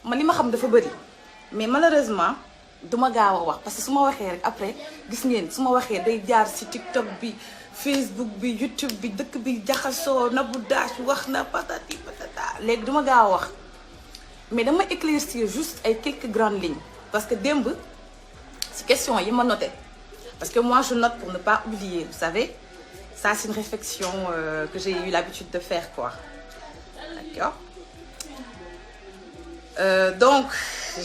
man li ma xam dafa bëri mais malheureusement duma gaaw a wax parce que su ma waxee rek après gis ngeen su ma waxee day jaar ci TikTok bi Facebook bi YouTube bi dëkk bi jaxasoo Nabou Dash wax na patati patata léegi duma gaaw a wax mais dama éclaircir juste ay quelques grandes lignes parce que démb ci question yi ma noté parce que moi je note pour ne pas oublier vous savez ça c'est une réflexion que j'ai eu l'habitude de faire quoi d'accord donc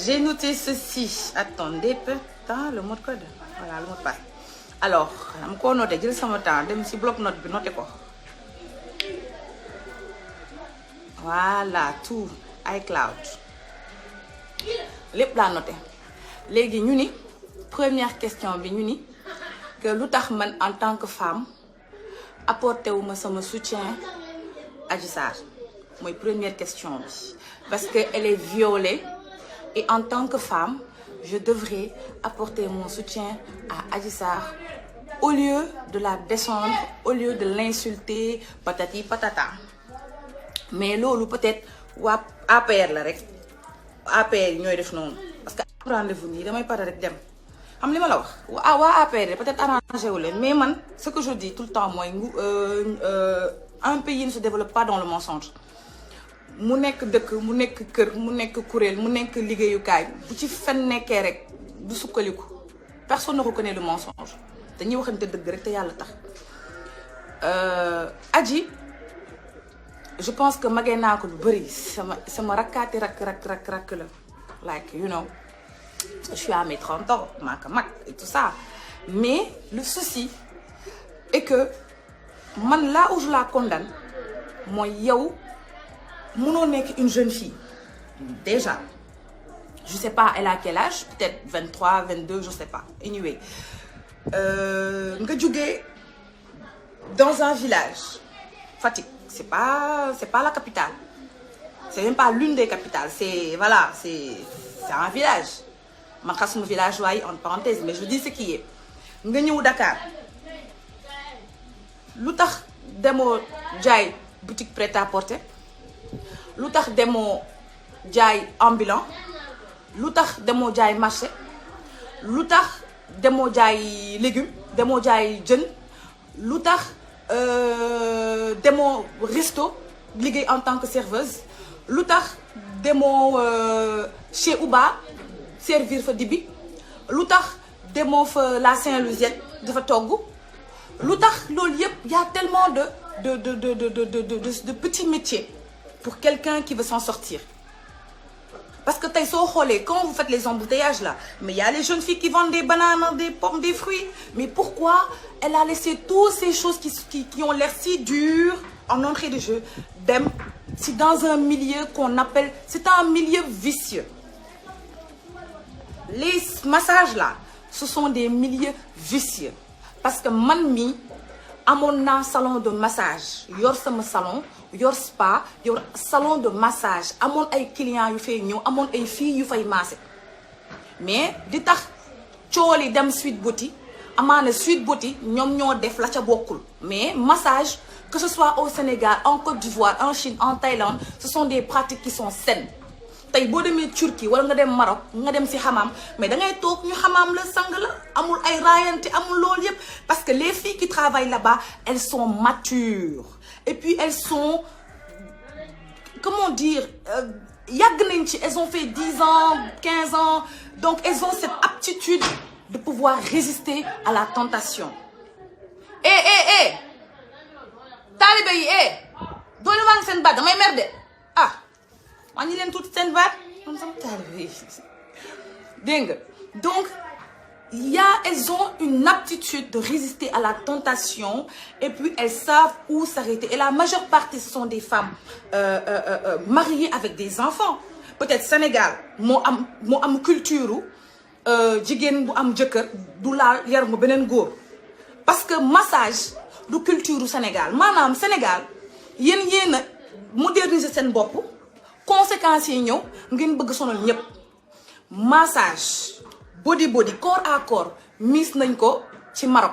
j'ai noté ceci attendez putain le mot de code voilà le mot de passe alors dama ko noté jël sama temps dem ci bloc-notes bi noté ko voilà tout iCloud lépp laa noté léegi ñu ni première question bi ñu ni que lu tax man en tant que femme apporté wu ma sama soutien Adji Sarr mooy première question bi parce que elle est violée et en tant que femme je devrais apporter mon soutien à Adji Sarr au lieu de la descendre au lieu de l'insulter patati patata mais loolu peut-être waa APR la rek APR yi ñooy def noonu parce que rendez-vous nii damay pare rek dem xam li ma la wax waa APR peut-être arrangé wu leen mais man ce que je dis tout le temps mooy un pays ne se développe pas dans le mensonge mu nekk dëkk mu nekk kër mu nekk kuréel mu nekk liggéeyukaay bu ci fen nekkee rek du sukkaliku personne ne reconnaît le mensonge dañuy waxante dëgg rek te yàlla tax Adji je pense que magee naa ko lu bëri sama rakkaati rakk la like you know je suis à mes 30 ans maa ko mag et tout ça mais le souci est que man là où je la condamne mooy yow mënoo nekk une jeune fille déjà je sais pas elle a quel âge peut-être 23 22 je sais pas anyway nga jógee dans un village Fatick c'est pas la capitale c'est même pas l'une des capitales c'est voilà c'est un village man xasuma village waaye en parenthèse mais je dis ce qui est nga ñëw Dakar lu tax demoo jaay boutique prêt-à-porter lu tax demoo jaay ambulant lu tax demoo jaay marché lu tax demoo jaay légumes demoo jaay jën lu tax demoo resto liggéey en tant que serveuse lu tax demoo chez Uba servir fa dibi lu tax demoo fa la Saint-Louisienne dafa togg lu tax loolu yëpp y a tellement de petits métiers pour quelqu'un qui veut s'en sortir parce que tey soo xoolee quand vous faites les embouteillages là mais il y a les jeunes filles qui vendent des bananes des pommes des fruits mais pourquoi elle a laissé toutes ces choses qui ont l'air si dures en entrée de jeu dem si dans un milieu qu'on appelle c'est un milieu vicieux les massages là ce sont des milieux vicieux parce que man mi amoon naa salon de massage yor sama salon yor spa yor salon de massage amoon ay clients yu fay ñëw amoon ay filles yu fay massé mais di tax cooli dem Sweet Beauty amaana Sweet Beauty ñoom ñoo def la ca bokkul mais massage que ce soit au Sénégal en Côte d'Ivoire en Chine en Thaïlande ce sont des pratiques qui sont saines tey boo demee Turquie wala nga dem Maroc nga dem ci xamaam mais da ngay toog ñu xamaam la sang la amul ay raayante amul loolu yëpp parce que les filles qui travaillent là-bas elles sont matures et puis elles sont comment dire yàgg nañ ci elles ont fait 10 ans 15 ans donc elles ont cette aptitude de pouvoir résister à la tentation taalibe yi doolu maa ngi seen baat damay mer de ah wàññi leen tuuti seen baat man sama taalibe yi dégg nga donc elles ont une aptitude de résister à la tentation et puis elles savent où s'arrêter et la majeure partie ce sont des femmes mariées avec des enfants peut-être Sénégal moo am culture jigéen bu am jëkkër du laal yar mu beneen góor parce que massage du culture Sénégal maanaam Sénégal yéen a moderniser seen bopp conséquences yi ñëw ngeen bëgg sonal ñëpp massage body corps à corps mis nañ ko ci Maroc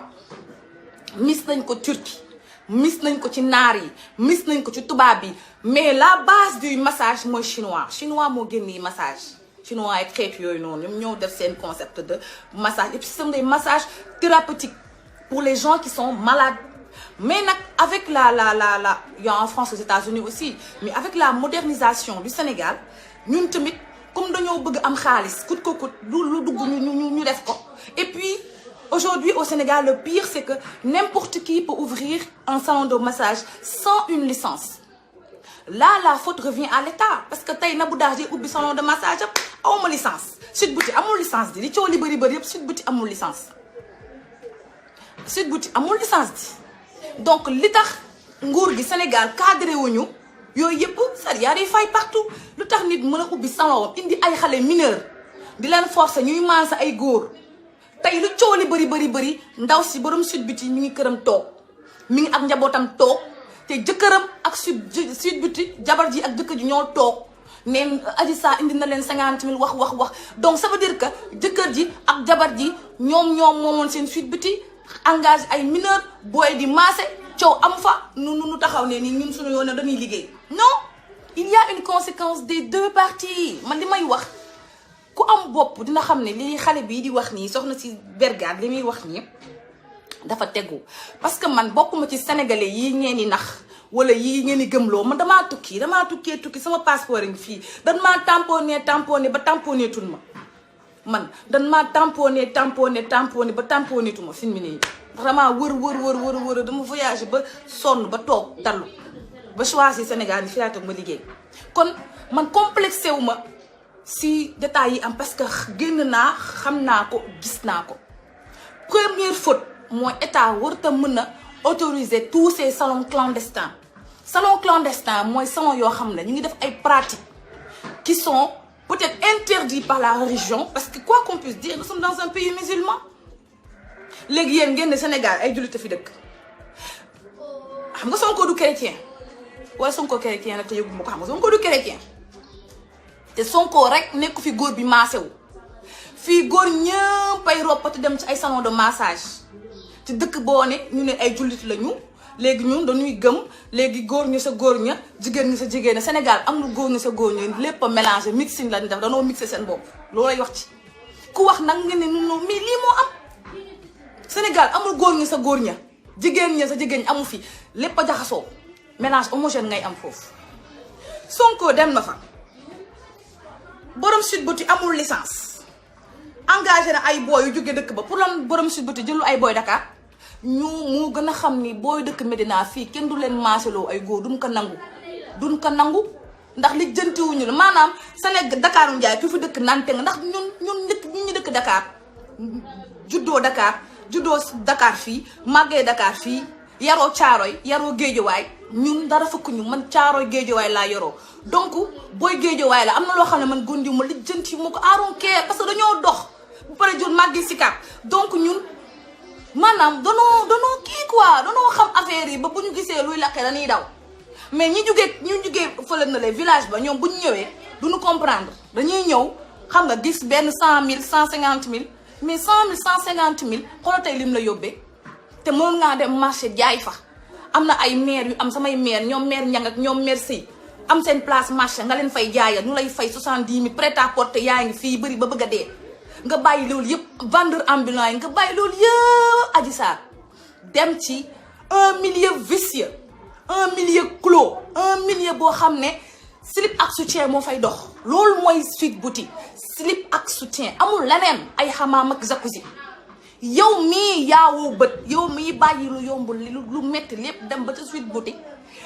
mis nañ ko Turquie mis nañ ko ci naar yi mis nañ ko ci tubaab yi mais la base du massage mooy chinois moo génnee massage chinois ak xeet yooyu noonu ñoom ñoo def seen concept de massage et puis ce sont des massages thérapeutiques pour les gens qui sont malades. Mais nag avec il y a en France, aux États-Unis aussi, mais avec la modernisation du Sénégal ñun tamit comme dañoo bëgg am xaalis coûte que coûte lu dugg ñu def ko. Et puis aujourd'hui au Sénégal le pire c'est que n'importe qui peut ouvrir un salon de massage sans une licence. Là la faute revient à l'État parce que tey Nabou Dash ubbi salon de massage awma licence Sweet Beauty amul licence di coow li bëri yëpp Sweet Beauty amul licence donc li tax nguur gi Sénégal cadré wuñu yooyu yëpp c'est-à-dire y a des failles partout lu tax nit mën a ubbi salon indi ay xale mineur di leen forcer ñuy maasa ay góor tey lu coow li bëri ndaw si borom Sweet Beauty mi ngi këram toog mi ngi ak njabootam toog te jëkkëram ak Sweet Beauty jabar ji ak jëkkër ji ñoo toog ne Adji Sarr indi na leen 50 000 wax donc ça veut dire que jëkkër ji ak jabar ji ñoom moomoon seen Sweet Beauty engage ay mineur booy di maase coow am fa nu taxaw ne ni ñun suñu yoon dañuy liggéey. Non, il y a une conséquence des deux parties man li may wax ku am bopp dina xam ne li xale bii di wax nii soxna si Bergane li muy wax nii dafa tegu parce que man bokkuma ci sénégalais yi ngeen di nax wala yi ngeen di gëmloo man damaa tukki sama passeport yi fii dan maa tamponné ba tamponné tul ma man dan maa tamponné ba tamponné tul ma fi mu ne nii vraiment wër dama voyagé ba sonn ba toog dallu ba choisir Sénégal ni fi laa toog ma liggéey kon man complexé wu ma si détails yi am parce que génn naa xam naa ko gis naa ko. Première faute mooy état warut a mën a autoriser tous ces salons clandestins mooy salon yoo xam ne ñu ngi def ay pratiques qui sont peut-être interdites par la religion parce que quoi qu'on puisse dire nous sommes dans un pays musulman. léegi yéen ngeen ne Sénégal ay jullit fi dëkk xam nga Sonko du chrétien wala Sonko chrétien nag te yëgu ma ko xam nga Sonko du chrétien te Sonko rek nekku fi góor bi maase wu fii góor ñëpp ay roppati dem ci ay salon de massage ci dëkk boo ne ñu ne ay jullit lañu léegi ñun dañuy gëm léegi góor ñi sa góor ña jigéen ñi sa jigéen ña Sénégal amul góor ñi sa góor ña lépp a mélangé mixing lañ def danoo mixé seen bopp loolay wax ci ku wax nag nga ne non mais lii moo am. Sénégal amul góor ñi sa góor ña jigéen ña sa jigéen ñi amu fi lépp a jaxasoo mélange homogène ngay am foofu. Sonko dem na fa borom Sweet Beauty amul licence engagé na ay booy yu jóge dëkk ba pour lan borom Sweet Beauty jëlu ay booy Dakar ñu mu gën a xam ni booy dëkk Medina fii kenn du leen maaseloo ay góor duñ ko nangu ndax li jëntiwuñu la maanaam Sénégal Dakar Njaay ku fi dëkk nante nga ndax ñun ñu dëkk Dakar juddoo Dakar fii màggee Dakar fii yaroo Caaroy yaroo Géejawaay ñun dara fukk ñu man Caaroy Géejawaay laa yoroo donc booy Géejawaay la am na loo xam ne man gondi ma li jënti ma ko aaron kee parce que dañoo dox bu pare jur màggee si kat donc ñun maanaam danoo kii quoi danoo xam affaire yi ba bu ñu gisee luy laqee dañuy daw mais ñu jugee fële na les village ba ñoom bu ñu ñëwee duñu comprendre dañuy ñëw xam nga gis benn 100 000 150 000 mais 100 000 150 000 xoolal tey lim la yóbbee te mën ngaa dem marché jaay fa am na ay maire yu am samay maire ñoom maire Ñang ak ñoom maire Sey am seen place marché nga leen fay jaayal ñu lay fay 70 000 prêt à porter yaa ngi fii bëri ba bëgg a dee nga bàyyi loolu yëpp vendeur ambulant yi nga bàyyi loolu yëpp Adji Sarr dem ci un milieu vicieux un milieu clos un milieu boo xam ne slip ak soutien moo fay dox loolu mooy Sweet Beauty slip ak soutien amul leneen ay xamaam ak jacuzzi yow mii yaawoo bët yow mii bàyyi lu yombul lu metti lépp dem ba ca Sweet Beauty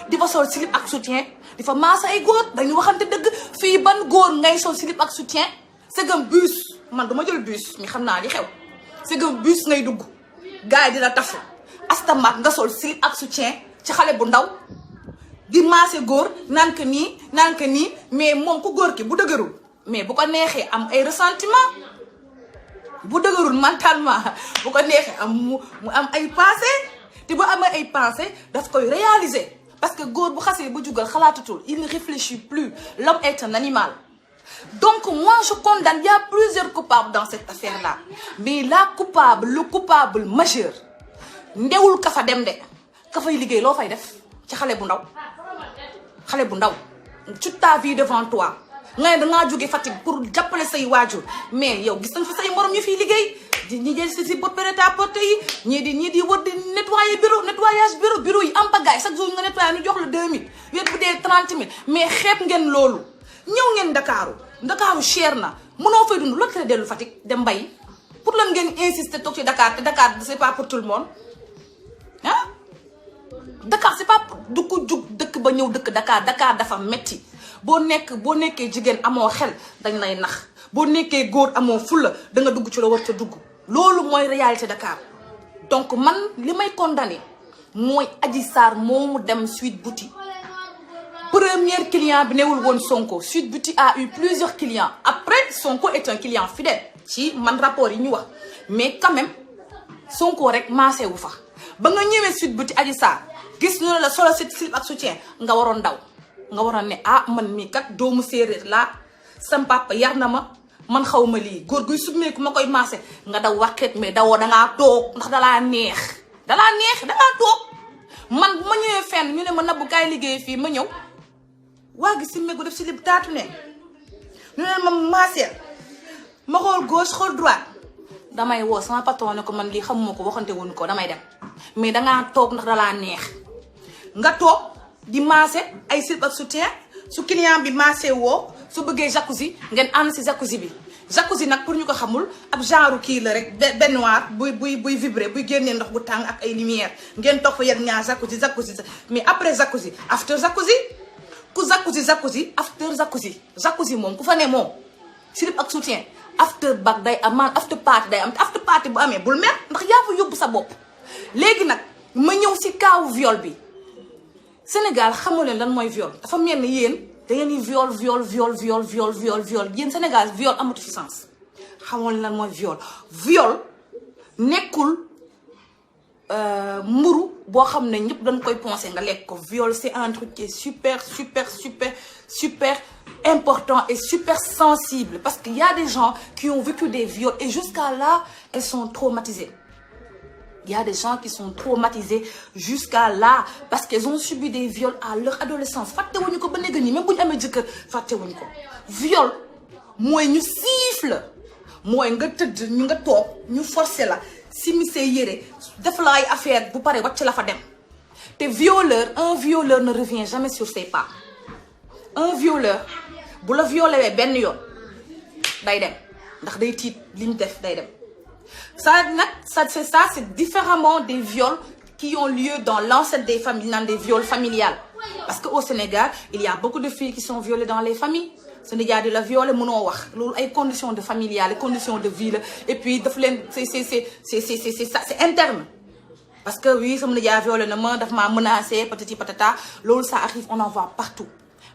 di fa sol slip ak soutien di fa maasa ay góor dañu waxante dëgg fii ban góor ngay sol slip ak soutien segam bus man duma jël bus mi xam naa li xew segam bus ngay dugg gars yi dina tafu astamak nga sol slip ak soutien ci xale bu ndaw di maase góor naan que nii mais moom ku góor ki bu dëgërul mais bu ko neexee am ay ressentiment bu dëgërul mentalement bu ko neexee am mu am ay pensée te bu amee ay pensée daf koy réaliser parce que góor bu xasee ba jugal xalaatatul il ne réfléchit plus l'homme est un animal. Donc moi je condamne, il y a plusieurs coupables dans cette affaire-là mais le coupable majeur ndewul ka fa dem de ka fay liggéey loo fay def ci xale bu ndaw xale bu ndaw toute ta vie devant toi nga ne dangaa jóge Fatick pour jàppale say waajur mais yow gis nañ fi say morom ñu fiy liggéey ñi jël si bopp prêt-à-porter yi ñii di wër di nettoyer bureau yi am pagaille chaque jour nga nettoyer ñu jox la 2000 wet bu dee 30 000 mais xeeb ngeen loolu ñëw ngeen Ndakaaru cher na mënoo fay dund loolu dellu Fatick dem mbay pour lan ngeen insister toog ci Dakar te Dakar c'est pas pour tout le monde ah Dakar c'est pas du ko jug dëkk ba ñëw dëkk Dakar dafa metti boo nekkee jigéen amoo xel dañ lay nax boo nekkee góor amoo fulla da nga dugg ci la war ca dugg loolu mooy réalité Dakar donc man li may condamné mooy Adji Sarr moomu dem Sweet Beauty premier client bi newul woon Sonko Sweet Beauty a eu plusieurs clients après Sonko est un client fidèle ci man rapport yi ñu wax mais quand même Sonko rek maasee wu fa ba nga ñëwee Sweet Beauty Adji Sarr gis ñu ne la solo slip ak soutien nga waroon daw nga waroon ne ah man mii kat doomu séeréer laa sam papa yar na ma man xaw ma lii góor guy summeeku ma koy maase nga daw waxeet mais dawoo dangaa toog ndax dalaa neex dangaa toog man bu ma ñëwee fenn ñu ne ma Nabou kaay liggéey fii ma ñëw waa gi si mégu def si lib taatu ne ñu ne ma maaseel ma xool gauche xool droite damay woo sama patron ne ko man lii xamuma ko waxante wuñ ko damay dem mais dangaa toog ndax dalaa neex nga toog di maase ay slip ak soutien su client bi maase woo su bëggee jacuzzi ngeen ànd si jacuzzi bi jacuzzi nag pour ñu ko xamul ab genre kii la rek baignoire buy vibrer buy génnee ndox bu tàng ak ay lumière ngeen toog fa yéen ñaar jacuzzi mais après jacuzzi after jacuzzi ku jacuzzi after jacuzzi moom ku fa ne moom slip ak soutien after back day am man after party day am after party bu amee bul mer ndax yaa fa yóbbu sa bopp léegi nag ma ñëw si kaawu viol bi Sénégal xamoo leen lan mooy viol dafa mel ni yéen da ngeen di viol yéen Sénégal viol amatu fi sens xamoo leen lan mooy viol nekkul mburu boo xam ne ñëpp dañ koy pensé nga lekk ko viol c'est un truc qui est super important et super sensible parce qu'il y a des gens qui ont vécu des viols et jusqu'à là elles sont traumatisées. Il y a des gens qui sont traumatisés jusqu'à là parce qu'ils ont subi des viols à leur adolescence fàttewuñu ko ba léegi nii même bu ñu amee jëkkër fàttewuñu ko viol mooy ñu siffle mooy nga tëdd ñu nga toog ñu forcé la simi say yére def la ay affaire bu pare wàcc la fa dem te un violeur ne revient jamais sur ses pas un violeur bu la violé benn yoon day dem ndax day tiit li ñu def day dem. C'est différemment des viols qui ont lieu dans l'ancêtre des familles, dans des viols familiales. Parce qu'au Sénégal, il y a beaucoup de filles qui sont violées dans les familles. Sénégal de la viol, les conditions de familiales, les conditions de vie, et puis c'est interne. Parce que oui, ça me dit violé, m'a menacé, patati patata, ça arrive, on en voit partout.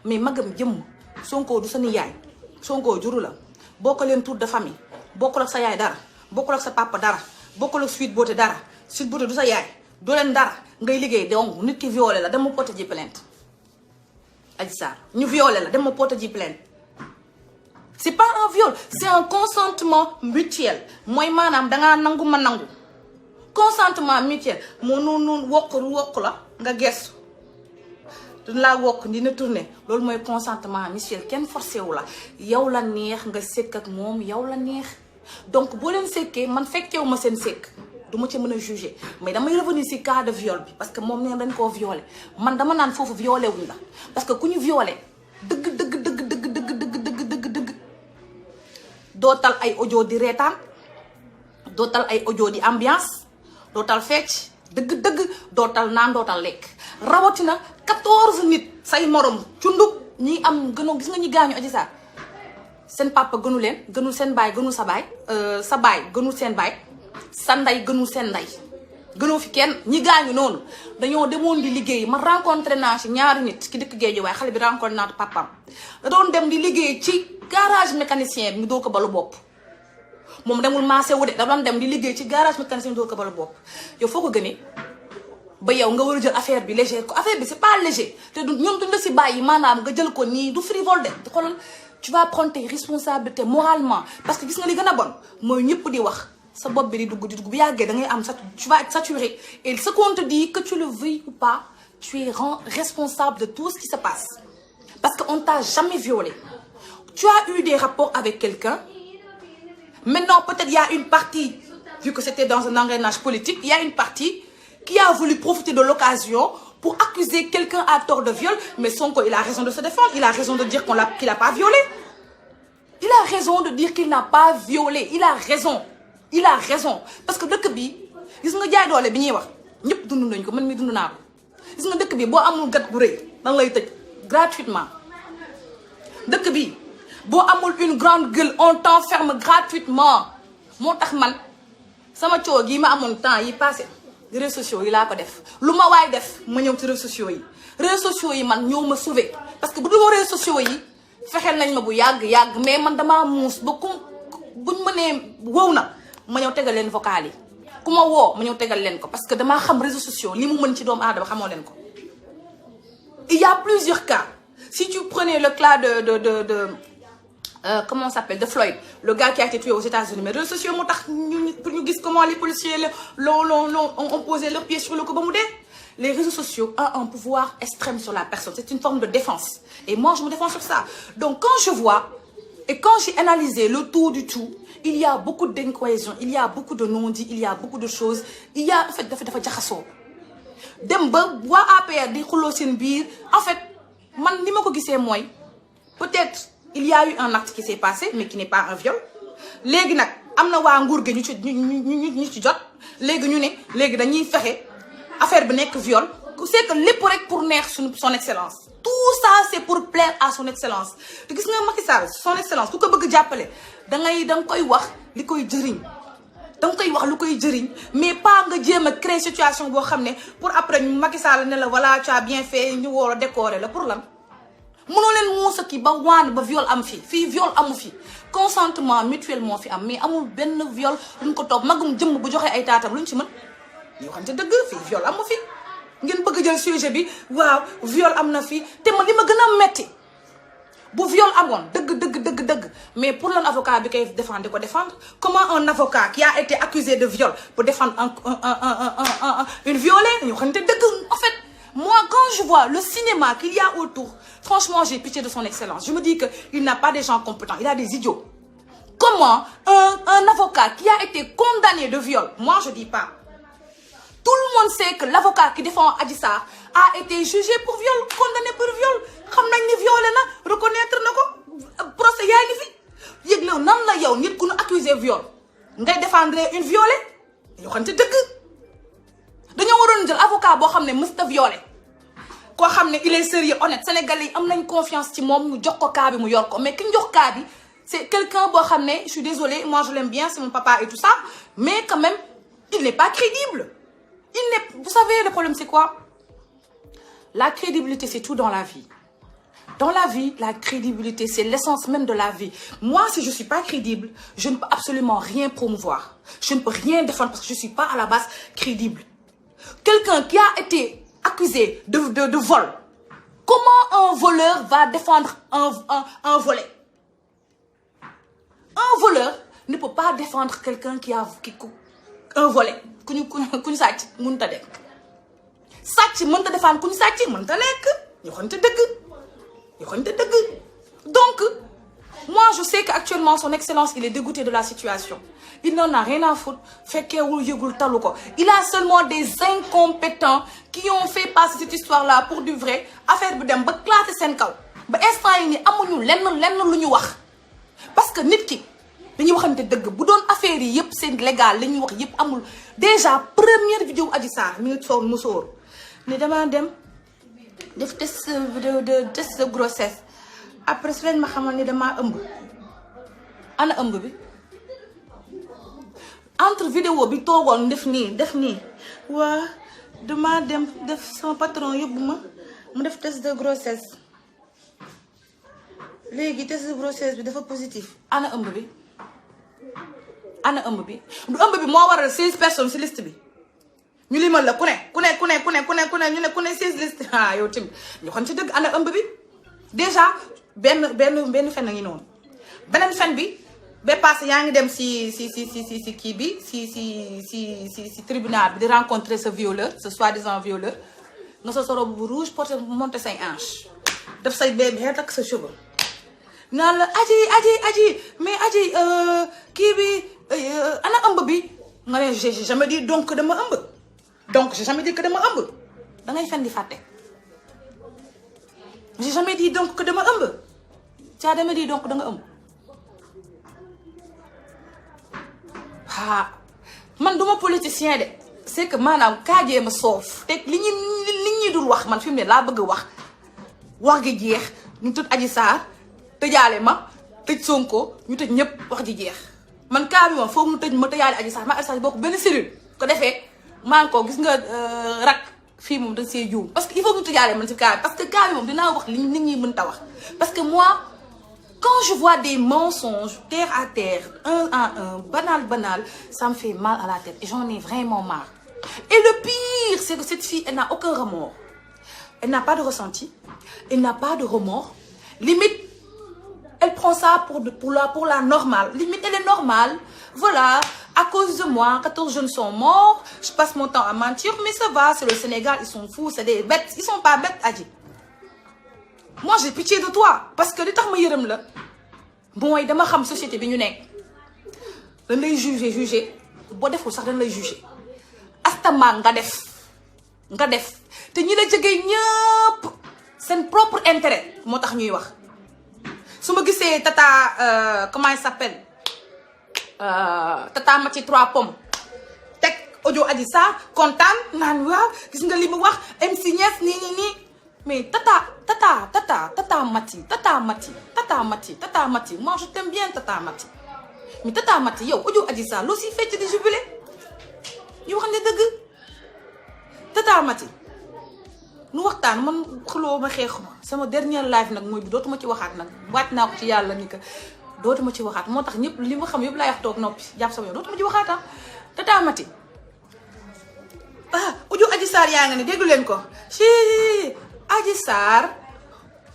Mais magam djem, Sonko du sa yaay, Sonko juru la, bokk leen tour de famille, bokk ak sa yaay dara. bokkul ak sa papa dara bokkul ak Sweet Beauty dara Sweet Beauty du sa yaay doo leen dara ngay liggéey donc nit ki violé la dama porter ji plainte Adji Sarr ñu violé la dama porter ji plainte c'est pas un viol c'est un consentement mutuel mooy maanaam dangaa nangu ma nangu consentement mutuel moo noonu wokk la nga gestu duñ laa wokk dina tourner loolu mooy consentement mutuel kenn forcé wu la yow la neex nga sekk ak moom yow la neex donc boo leen sekkee man fekkewu ma seen sekk du ma ci mën a juger mais damay revenir ci cas de viol bi parce que moom neen dañ koo violé man dama naan foofu violé wuñ la parce que ku ñu violé dëgg doo tal ay audio di reetaan doo tal ay audio di ambiance doo tal fecc dëgg doo tal naan doo tal lekk rawatina 14 nit say morom cundug ñi am gënoo gis nga ñi gaañu Adji Sarr seen papa gënu leen gënul seen baay gënul sa baay sa baay gënul seen baay sa ndey gënul seen ndey gënoo fi kenn ñi gaañu noonu dañoo demoon di liggéey ma rencontré naa ci ñaari nit ki dëkk géej waaye xale bi rencontré naa papam da doon dem di liggéey ci garage mécanicien bi mu doo ko balu bopp moom demul marché wu de da doon dem di liggéey ci garage mécanicien bi doo ko balu bopp yow foo ko gënee ba yow nga war a jël affaire bi léger ko affaire bi c'est pas léger te du ñoom duñ la si bàyyi maanaam nga jël ko nii du frivole de xoolal tu vas prendre tes responsabilités moralement parce que gis nga li gën a bon mooy ñëpp di wax sa bopp bi di dugg bu yàggee da ngay am tu vas être saturé et ce qu'on te dit que tu le veuilles ou pas tu es responsable de tout ce qui se passe. Parce qu'on ne t'a jamais violé. Tu as eu des rapports avec quelqu'un. Maintenant, peut-être il y a une partie, vu que c'était dans un engrenage politique, il y a une partie qui a voulu profiter de l'occasion pour accuser quelqu'un à tort de viol. Mais Sonko, il a raison de se défendre. Il a raison de dire qu'il n'a pas violé. Il a raison de dire qu'il n'a pas violé. Il a raison. Il a raison. Parce que dëkk bi, gis nga jaay doole bi ñuy wax ñëpp dund nañ ko man mi dund naa ko. Gis nga dëkk bi boo amul gat gu rëy dan lay tëj gratuitement. Dëkk bi boo amul une grande gueule on t'enferme gratuitement. Moo tax man sama coow gi ma amoon temps yi passé réseaux sociaux yi laa ko def lu ma waay def ma ñëw ci réseaux sociaux yi. Réseaux sociaux yi man ñoo ma sauvé parce que bu dul réseaux sociaux yi fexeel nañ ma bu yàgg mais man damaa muus ba buñ ma nee wow na ma ñëw tegal leen vocal yi ku ma woo ma ñëw tegal leen ko parce que damaa xam réseaux sociaux li mu mën ci doomu aadama xamoo leen ko. Il y a plusieurs cas. Si tu prenais le cas comment on s'appelle, de Floyd, le gars qui a été tué aux États-Unis, mais les réseaux sociaux pour nous dire comment les policiers ont posé leurs pieds sur le Kobamoudé. Les réseaux sociaux ont un pouvoir extrême sur la personne. C'est une forme de défense. Et moi, je me défends sur ça. Donc, quand je vois et quand j'ai analysé le tout du tout, il y a beaucoup d'incohésion, il y a beaucoup de non-dits, il y a beaucoup de choses. Il y a, en fait, dafa jaxasoo. Dem ba waa APR di xuloo seen biir. En fait, man li ma ko gisee mooy peut-être il y a eu un acte qui s'est passé mais qui n'est pas un viol. Léegi nag am na waa nguur gi ñu ci jot. Léegi ñu ne léegi dañuy fexe affaire bi nekk viol. C'est que lépp rek pour neex son excellence. Tout ça c'est pour plaire à son excellence. Te gis nga Macky Sall son excellence ku ko bëgg jàppale danga koy wax li koy jëriñ. danga koy wax lu koy jëriñ mais pas nga jéem a créer situation boo xam ne pour après ñu Macky Sall ne la voilà tu as bien fait ñu war a décorer la pour lan. mënoo leen muusa ki ba waan ba viol am fii viol amu fi consentement mutuel moo fi am mais amul benn viol luñ ko toog magum jëmm bu joxe ay taatam luñ ci mën ñu waxante dëgg fii viol amu fi. ngeen bëgg jël sujet bi waaw viol am na fii te ma li ma gën a metti bu viol amoon dëgg mais pour lan avocat bi koy défendre ko défendre comment un avocat qui a été accusé de viol pour défendre une violée ñu waxante dëgg. En fait moi quand je vois le cinéma qu'il y a autour franchement j'ai pitié de son excellence. Je me dis que il n'a pas des gens compétents, il a des idiots. Comment un avocat qui a été condamné de viol, moi je dis pas. Tout le monde sait que l'avocat qui défend Adji Sarr a été jugé pour viol, condamné pour viol. Xam nañ ni violé na, reconnaître na ko, procès yaa ngi fi. Yëg na nan la yow nit ku ñu accusé viol ngay défendre une violée yoo xam te dëgg. Dañoo waroon jël avocat boo xam ne mësta violé koo xam ne il est sérieux honnête sénégalais yi am nañ confiance ci moom ñu jox ko cas bi mu yor ko mais ki ñu jox cas bi c'est quelqu'un boo xam ne je suis désolée moi je l'aime bien c'est mon papa et tout ça mais quand même il n'est pas crédible. Vous savez, le problème, c'est quoi? La crédibilité, c'est tout dans la vie. Dans la vie, la crédibilité, c'est l'essence même de la vie. Moi, si je ne suis pas crédible, je ne peux absolument rien promouvoir. Je ne peux rien défendre parce que je ne suis pas à la base crédible. Quelqu'un qui a été accusé de vol, comment un voleur va défendre un volé? Un voleur ne peut pas défendre quelqu'un qui a un volé. ku ñu sàcc mënut a dekk sàcc mënut a defaan ku ñu sàcc mënut a lekk ñu xamante dëgg donc moi je sais qu'actuellement son excellence il est dégoûté de la situation il n'en a rien à foutre fekkeewul yëgul talu ko il a seulement des incompétents qui ont fait passer cette histoire là pour du vrai affaire bi dem ba classé seen kaw ba instant yi ni amuñu lenn lu ñu wax parce que nit ki dañuy waxante dëgg bu doon affaire yi yëpp c'est légal li ñuy wax yëpp amul déjà première vidéo Adji Sarr mi ngi soog musóor ne dama dem def test de grossesse après su leen ma xamal ni damaa ëmb ana ëmb bi entre vidéo bi toogoon def nii waa dama dem def sama patron yóbbu ma mu def test de grossesse léegi test de grossesse bi dafa positif ana ëmb bi du ëmb bi moo waral 16 personnes ci liste bi ñu limal la ku ne ñu ne ku ne 16 liste yow tamit ñu xam ci dëgg ana ëmb bi déjà benn fen a ngi noonu beneen fen bi ba passé yaa ngi dem si kii bi si tribunal bi di rencontrer ce violeur ce soi-disant violeur nga sa robe bu rouge porté monté say hanches def say bébé takk sa cheveux naan la aji mais aji kii bi ana ëmb bi nga ne j'ai jamais dit donc que dama ëmb donc j'ai jamais dit que dama ëmb da ngay fen di fàtte j'ai jamais dit donc que dama ëmb caa dama di donc da nga ëmb ah man duma politicien de c'est que maanaam kaajee ma soof te li ñuy dul wax man fi mu ne laa bëgg wax gi jeex ñu tëj Adji Sarr tëjaale ma tëj Sonko ñu tëj ñëpp wax ji jeex man kaa bi moom foog ñu tëj ma tëjaale Adji Sarr ma Adji Sarr bokk benn cellule ko defee maa ngi ko gis nga rak fii moom dañ see juum parce que il faut ñu tëjaale man si kaa bi parce que kaa bi moom dinaa wax li nit ñi mën ta wax parce que moi quand je vois des mensonges terre à terre un à un banal ça me fait mal à la tête et j'en ai vraiment marre et le pire c'est que cette fille elle n'a aucun remords elle n'a pas de ressenti elle n'a pas de remords limite elle prend ça pour la normale limite elle est normale voilà à cause de moi 14 jeunes sont morts je passe mon temps à mentir mais ça va c'est le Sénégal ils sont fous c'est des bêtes ils sont pas bêtes Adji moi j'ai pitié de toi parce que li tax ma yërëm la mooy dama xam société bi ñu nekk dañ lay juger boo deful sax dañ lay juger astama nga def te ñi la jege ñëpp seen propre intérêt moo tax ñuy wax su ma gisee tata comment il s'appelle tata ma ci 3 pommes teg audio Adji Sarr kontaan naan waaw gis nga li mu wax MC Niass nii mais tata Mati moi je t'aime bien tata Mati mais tata Mati yow audio Adji Sarr loo si fecc di jubilé ñu wax ne dëgg tata Mati nu waxtaan man xuloo ma xeexuma sama dernier live nag mooy bi dootuma ci waxaat nag wàcc naa ko ci yàlla ni que dootuma ci waxaat moo tax ñëpp li ma xam yëpp laay wax toog noppi jàpp sama yow dootuma ci waxaat ah tata Mati audio Adji Sarr yaa nga ne déglu leen ko si Adji Sarr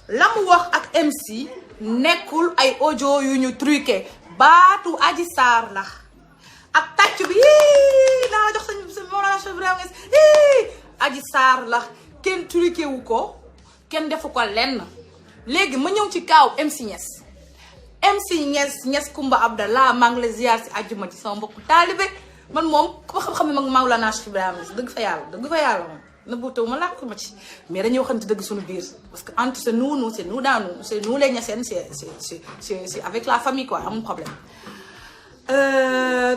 la mu wax ak MC nekkul ay audio yu ñu truqué baatu Adji Sarr la ak tàcc bi naa jox sa Mawlana Cheikh Ibrahima Niass Adji Sarr la kenn truqué wu ko kenn defu ko lenn léegi ma ñëw ci kaaw MC Niass Kumba Abdallah maa ngi la ziar si àjjuma ci sama mbokku taalibe man moom ko xam-xam ne mag Mawlana Cheikh Ibrahima Niass dëgg fa yàlla moom nëbbutaw ma làkk ma ci mais dañuy waxante dëgg suñu biir parce que entre c'est nous c'est nous dans nous c'est nous les Niassènes c'est avec la famille quoi amul problème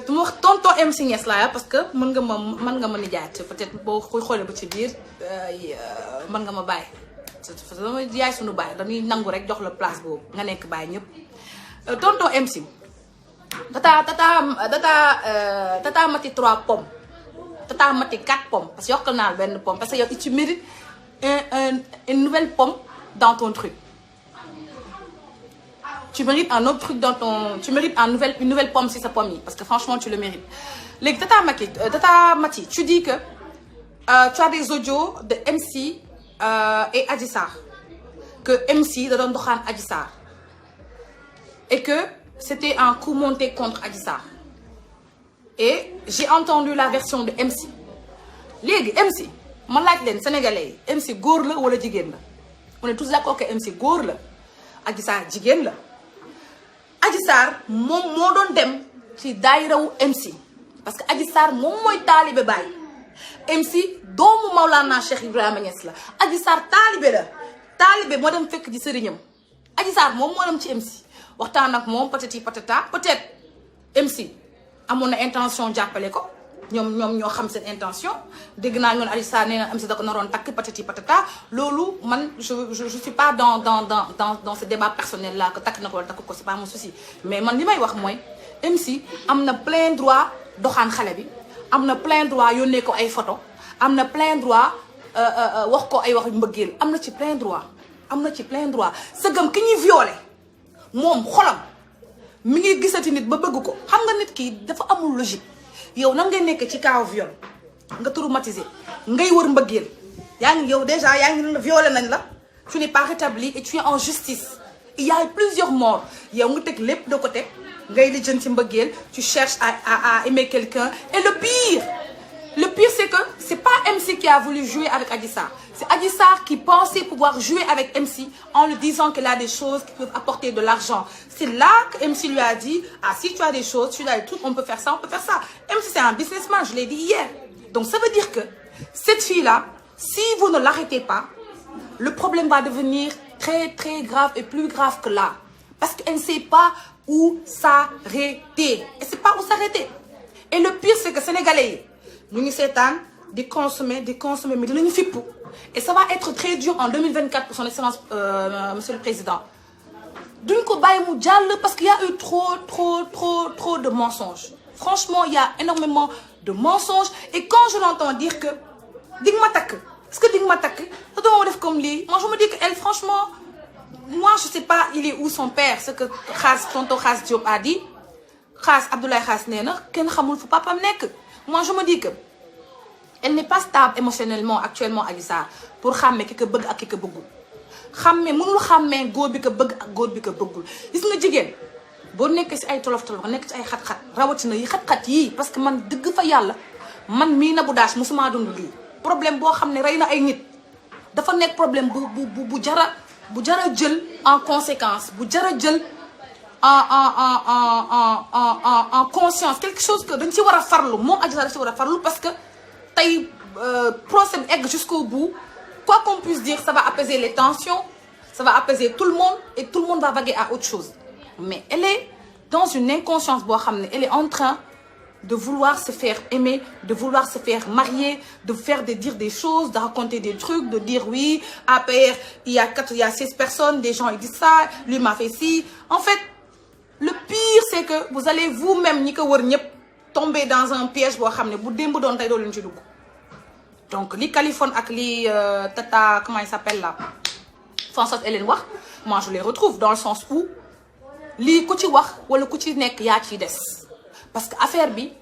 tu ma wax tonton MC Niass laa parce que mën nga ma nijaay peut-être boo koy xoolee ba ci biir mën nga ma bàyyi dama yaay suñu bàyyi dañuy nangu rek jox la place boobu nga nekk bàyyi ñëpp tonton MC tata Mati 3 pommes tata Mati 4 pommes parce que yokkal naa la benn pomme parce que yow tu mérites une nouvelle pomme dans ton truc tu mérites un autre truc dans ton tu mérites une nouvelle pomme si sa pomme yi parce que franchement tu le mérites léegi tata Mati tu dis que tu as des audios de MC et Adji Sarr que MC da doon doxaan Adji Sarr et que c'était un coup monté contre Adji Sarr et j'ai entendu la version de MC léegi MC ma laaj leen sénégalais yi MC góor la wala jigéen la on est tous d'accord que MC góor la Adji Sarr jigéen la Adji Sarr moom moo doon dem ci daayirawu MC parce que Adji Sarr moom mooy taalibe Baay MC doomu Maulana Cheikh Ibrahima Niass la Adji Sarr taalibe moo dem fekk ji sëriñam Adji Sarr moom moo dem ci MC waxtaan ak moom patati patata peut-être MC amoon na intention jàppale ko ñoom ñoo xam seen intention dégg naa ñoon Adji Sarr nee na MC da ko naroon takk patati patata loolu man je suis pas dans ce débat personnel là que takk na ko wala takk ko c'est pas mon souci mais man li may wax mooy MC am na plein droit doxaan xale bi am na plein droit yónnee ko ay photo am na plein droit wax ko ay wax mbëggeel am na ci plein droit sëgam ki ñuy violé moom xolam mi ngi gisati nit ba bëgg ko xam nga nit ki dafa amul logique yow nan ngay nekk ci cas viol nga traumatisé ngay wër mbëggeel yaa ngi yow déjà yaa ngi violé nañ la tu n'es pas rétabli et tu es en justice il y a plusieurs morts yow nga teg lépp de côté ngay lijjanti mbëggeel tu cherches à aimer quelqu'un et le pire c'est que c'est pas MC qui a voulu jouer avec Adji Sarr C'est Adji Sarr qui pensait pouvoir jouer avec MC en lui disant qu'elle a des choses qui peuvent apporter de l'argent. C'est là que MC lui a dit, ah, si tu as des choses, tu as des trucs, on peut faire ça, on peut faire ça. MC, c'est un businessman, je l'ai dit hier. Donc, ça veut dire que cette fille-là, si vous ne l'arrêtez pas, le problème va devenir très, très grave et plus grave que là. Parce qu'elle ne sait pas où s'arrêter. Elle ne sait pas où s'arrêter. Et le pire, c'est que Sénégalais, nous nous s'étonnent de consommer, mais de nous fipou. Et ça va être très dur en 2024 pour son excellence, monsieur le président. D'une ko baye mu dial parce qu'il y a eu trop de mensonges. Franchement, il y a énormément de mensonges. Et quand je l'entends dire que dig ma tak, est-ce que dig ma tak, comme lui, moi je me dis qu'elle, franchement, moi je sais pas il est où son père, ce que tonton Khas Diop a dit. Khas Abdoulaye Khas Nena, ken xamul fu papa nek. Moi je me dis que elle n'est pas stable émotionnellement actuellement Adji Sarr pour xàmme ki ko bëgg ak ki ko bëggul. Xàmme mënul xàmmee góor bi ko bëgg ak góor bi ko bëggul. Gis nga jigéen boo nekkee si ay tolof-tolof nekk ci ay xat-xat rawatina yi xat-xat yii parce que man dëgg fa yàlla man mii Nabou Dash musuma dund lii problème boo xam ne rey na ay nit dafa nekk problème bu jara jël en conséquence bu jara jël en conscience quelque chose que dañ ci war a farlu moom Adji Sarr dañ ci war a farlu parce que tey procès bi egg jusqu'au bout quoi qu'on puisse dire ça va apaiser les tensions ça va apaiser tout le monde et tout le monde va vaguer à autre chose mais elle est dans une inconscience boo xam ne elle est en train de vouloir se faire aimer de vouloir se faire marier de dire des choses de raconter des trucs de dire oui APR il y a 6 personnes des gens ils disent ça lui m'a fait ci en fait le pire c'est que vous allez vous-même ñi ko wër ñëpp tomber dans un piège boo xam ne bu démb doon tey doo leen ci dugg donc li Californie ak li Tata comment il s'appelle là Françoise Hélène wax moi je les retrouve dans le sens où lii ku ci wax wala ku ci nekk yaa ciy des parce que affaire bi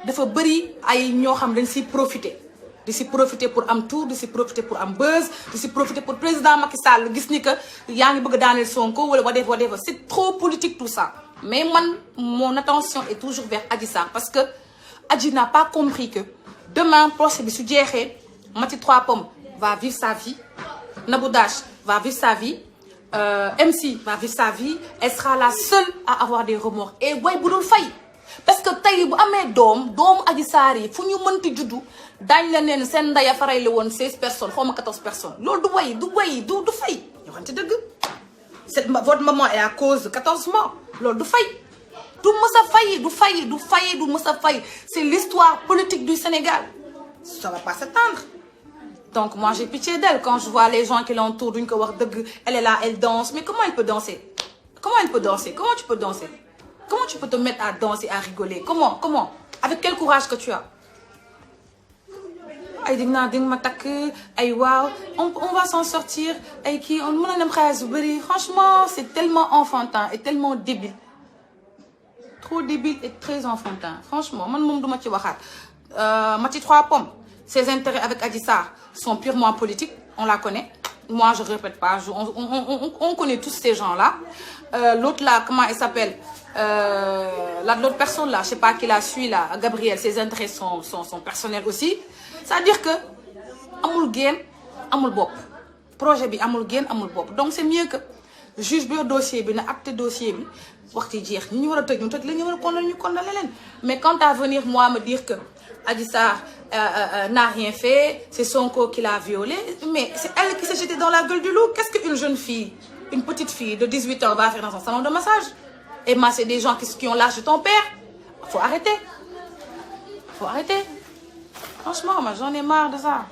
dafa bëri ay ñoo xam dañ siy profiter di si profiter pour am tour di si profiter pour am buzz di si profiter pour président Macky Sall gis ni que yaa ngi bëgg daaneel Sonko wala whatever c'est trop politique tout ça mais man mon attention est toujours vers Adji Sarr parce que Adji n'a pas compris que demain procès bi su jeexee Maty Trois Pommes va vivre sa vie Nabou Dash va vivre sa vie MC va vivre sa vie elle sera la seule à avoir des remords et way bu dul fay parce que tey bu amee doomu Adji Sarr yi fu ñu mënti juddu daañ la neen seen ndaya faray la woon 16 personnes xaw ma 14 personnes loolu du fay ñoo xam te dëgg votre maman est à cause de 14 morts loolu du fay du mës a fay c'est l'histoire politique du Sénégal ça va pas s'attendre donc moi j'ai pitié d'elle quand je vois les gens qui l'entourent duñ ko wax dëgg elle est là elle danse mais comment elle peut danser comment tu peux danser comment tu peux te mettre à danser à rigoler comment avec quel courage que tu as ay dig naa ma takk ay waaw on va s'en sortir ay kii on mën a dem xaalis bu bëri franchement c'est tellement enfantin et tellement débile trop débile et très enfantin franchement man moom duma ci waxaat Maty Trois Pommes ses intérêts avec Adji Sarr sont purement politiques on la connaît moi je répète pas on connaît tous ces gens là l'autre là comment elle s'appelle l'autre personne là je sais pas qui la suit là Gabriel ses intérêts sont personnels aussi c'est-à-dire que amul génn amul bopp projet bi amul génn amul bopp donc c'est mieux que juge bi dossier bi na acté dossier bi waxtu jeex ñi ñu war a tëj ñu tëj la ñu war a condamner ñu condamner leen mais quant à venir moi me dire que Adji Sarr n'a rien fait c'est Sonko qui l'a violée mais c'est elle qui s'est jetée dans la gueule du loup qu'est-ce qu'une jeune fille une petite fille de 18 ans va faire dans un salon de massage et masser des gens qui ont l'âge de ton père faut arrêter franchement moi j'en ai marre de ça